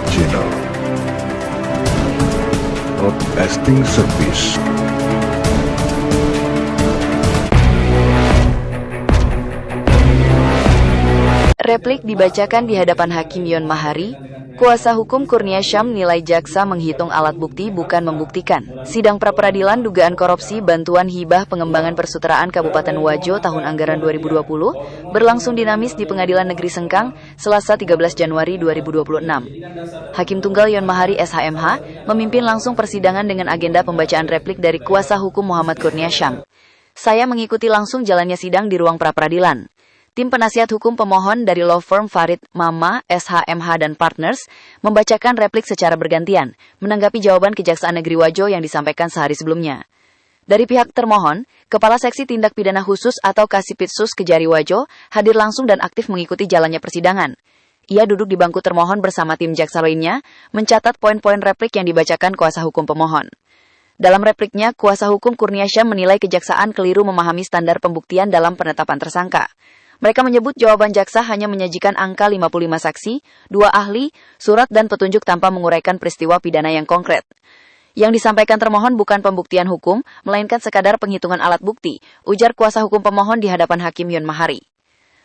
Channel. Broadcasting Service. Replik dibacakan di hadapan Hakim Yon Mahari. Kuasa hukum Kurnia Syam nilai jaksa menghitung alat bukti bukan membuktikan. Sidang pra-peradilan dugaan korupsi bantuan hibah pengembangan persuteraan Kabupaten Wajo tahun anggaran 2020 berlangsung dinamis di Pengadilan Negeri Sengkang, Selasa 13 Januari 2026. Hakim Tunggal Yon Mahari SHMH memimpin langsung persidangan dengan agenda pembacaan replik dari kuasa hukum Muhammad Kurnia Syam. Saya mengikuti langsung jalannya sidang di ruang pra-peradilan. Tim penasihat hukum pemohon dari law firm Farid Mama, SHMH dan Partners membacakan replik secara bergantian, menanggapi jawaban Kejaksaan Negeri Wajo yang disampaikan sehari sebelumnya. Dari pihak termohon, Kepala Seksi Tindak Pidana Khusus atau Kasipitsus Kejari Wajo hadir langsung dan aktif mengikuti jalannya persidangan. Ia duduk di bangku termohon bersama tim jaksa lainnya, mencatat poin-poin replik yang dibacakan kuasa hukum pemohon. Dalam repliknya, kuasa hukum Kurnia Syam menilai kejaksaan keliru memahami standar pembuktian dalam penetapan tersangka. Mereka menyebut jawaban jaksa hanya menyajikan angka 55 saksi, 2 ahli, surat dan petunjuk tanpa menguraikan peristiwa pidana yang konkret. Yang disampaikan termohon bukan pembuktian hukum, melainkan sekadar penghitungan alat bukti, ujar kuasa hukum pemohon di hadapan Hakim Yon Mahari.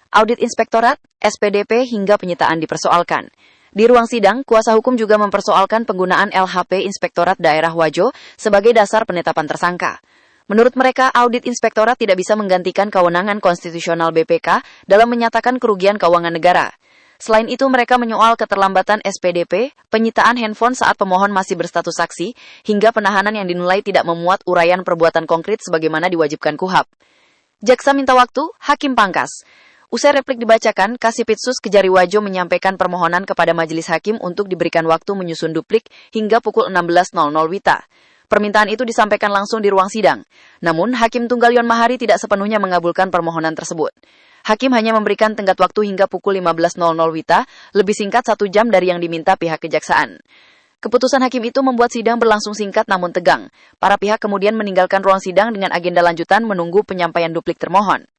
Audit Inspektorat, SPDP hingga penyitaan dipersoalkan. Di ruang sidang, kuasa hukum juga mempersoalkan penggunaan LHP Inspektorat Daerah Wajo sebagai dasar penetapan tersangka. Menurut mereka, audit inspektorat tidak bisa menggantikan kewenangan konstitusional BPK dalam menyatakan kerugian keuangan negara. Selain itu, mereka menyoal keterlambatan SPDP, penyitaan handphone saat pemohon masih berstatus saksi, hingga penahanan yang dinilai tidak memuat uraian perbuatan konkret sebagaimana diwajibkan KUHAP. Jaksa minta waktu, Hakim pangkas. Usai replik dibacakan, Kasipitsus Kejari Wajo menyampaikan permohonan kepada majelis hakim untuk diberikan waktu menyusun duplik hingga pukul 16.00 WITA. Permintaan itu disampaikan langsung di ruang sidang. Namun, Hakim Tunggal Yon Mahari tidak sepenuhnya mengabulkan permohonan tersebut. Hakim hanya memberikan tenggat waktu hingga pukul 15.00 WITA, lebih singkat 1 jam dari yang diminta pihak kejaksaan. Keputusan hakim itu membuat sidang berlangsung singkat namun tegang. Para pihak kemudian meninggalkan ruang sidang dengan agenda lanjutan menunggu penyampaian duplik termohon.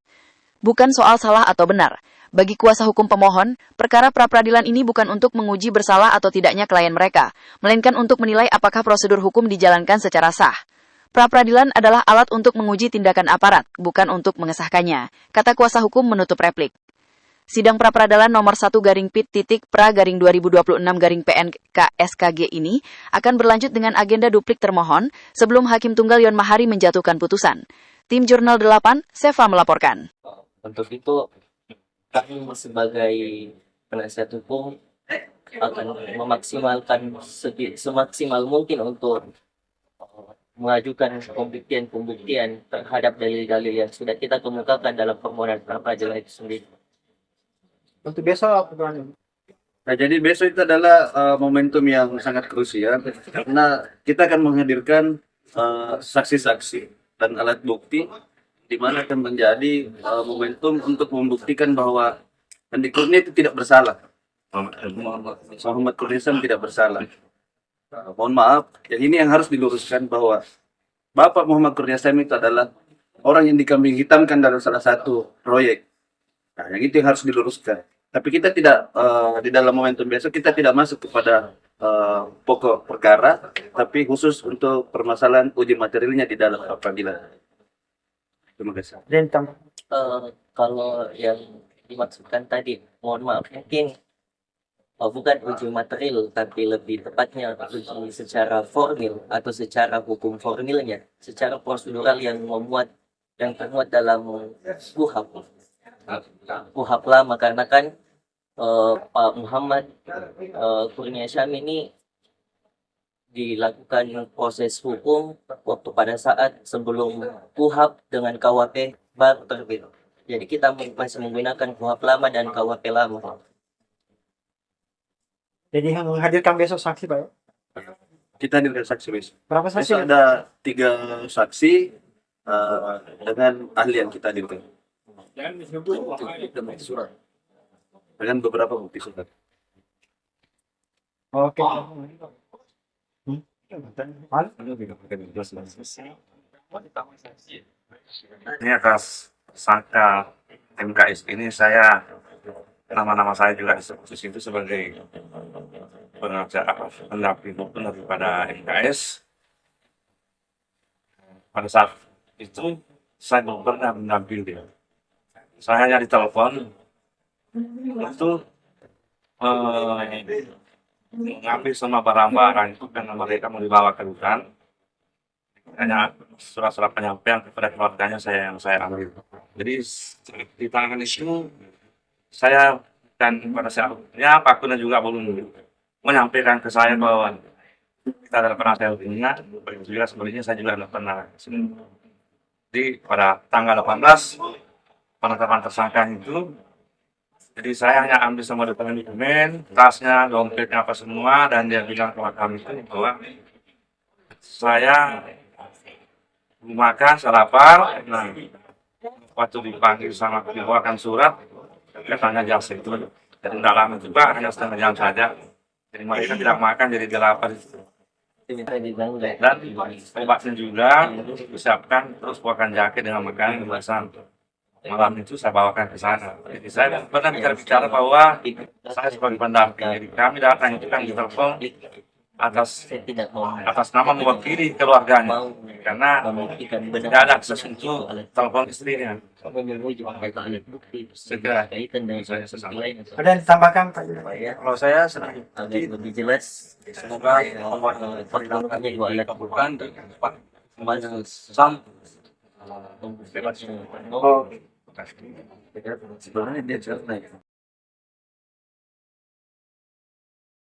Bukan soal salah atau benar. Bagi kuasa hukum pemohon, perkara pra-peradilan ini bukan untuk menguji bersalah atau tidaknya klien mereka, melainkan untuk menilai apakah prosedur hukum dijalankan secara sah. Pra-peradilan adalah alat untuk menguji tindakan aparat, bukan untuk mengesahkannya, kata kuasa hukum menutup replik. Sidang pra-peradilan nomor 1-PIT-2026-PN-KSKG ini akan berlanjut dengan agenda duplik termohon sebelum Hakim Tunggal Yon Mahari menjatuhkan putusan. Tim Jurnal 8, Seva melaporkan. Untuk itu, kami sebagai penasihat hukum akan memaksimalkan semaksimal mungkin untuk mengajukan pembuktian terhadap dalil-dalil yang sudah kita kemukakan dalam permohonan pra-peradilan itu sendiri. Untuk besok apa plan? Nah, jadi besok itu adalah momentum yang sangat krusial karena kita akan menghadirkan saksi-saksi dan alat bukti di mana akan menjadi momentum untuk membuktikan bahwa Andi Kurnia itu tidak bersalah. Muhammad Kurnia Syam tidak bersalah. Mohon maaf, ini yang harus diluruskan bahwa Bapak Muhammad Kurnia Syam itu adalah orang yang dikambing hitamkan dalam salah satu proyek. Nah, yang itu yang harus diluruskan. Tapi kita tidak di dalam momentum besok kita tidak masuk kepada pokok perkara, tapi khusus untuk permasalahan uji materialnya di dalam peradilan. Terima kasih. Kalau yang dimaksudkan tadi, mohon maaf, mungkin bukan uji material, tapi lebih tepatnya uji secara formil atau secara hukum formilnya, secara prosedural yang termuat dalam KUHAP. KUHAP lama karena kan Pak Muhammad Kurnia Syam ini dilakukan proses hukum waktu pada saat sebelum KUHAP dengan KWP baru terbit. Jadi kita masih menggunakan KUHAP lama dan KWP lama. Jadi yang menghadirkan besok saksi Pak? Kita hadirkan saksi besok. Berapa saksi? Besok ada 3 saksi dengan ahli yang kita hadirkan. Dengan beberapa bukti surat. Oke. Ini atas tersangka MKS ini nama-nama saya juga disebut di situ sebagai pendamping hukum daripada MKS. Pada saat itu saya belum pernah mendampingi dia. Saya hanya ditelepon itu mengambil semua barang-barang itu karena mereka mau dibawa ke hutan. Hanya surat-surat penyampaian kepada keluarganya yang saya ambil. Jadi di tangan itu saya dan pada saatnya Pak Kuna juga belum menyampaikan ke saya bahwa kita adalah penasihat hukumnya. Begitu juga sebenarnya saya juga tidak pernah. Jadi pada tanggal 18 penetapan tersangka itu, jadi saya hanya ambil semua dokumen, tasnya, dompetnya apa semua, dan dia bilang kepada kami itu bahwa saya makan, saya lapar. Nah, waktu dipanggil sama dibawakan surat, katanya jasa itu. Jadi tidak lama juga, hanya setengah jam saja. Jadi mereka tidak makan, jadi dia lapar itu. Dan obatnya juga disiapkan, terus bawakan jaket dengan makanan kemasan. Malam itu saya bawakan ke sana. Jadi saya pernah bicara bahwa saya sebagai pendamping. Jadi kami datang itu kan ditelepon atas nama mewakili keluarganya, karena tidak ada akses untuk telepon istrinya. Segera saya sesama. Ada yang ditambahkan Pak? Kalau saya senang Agar lebih jelas, semoga perkembangannya dikabulkan dan cepat sam bebas. Oh, Sebenarnya dia cerita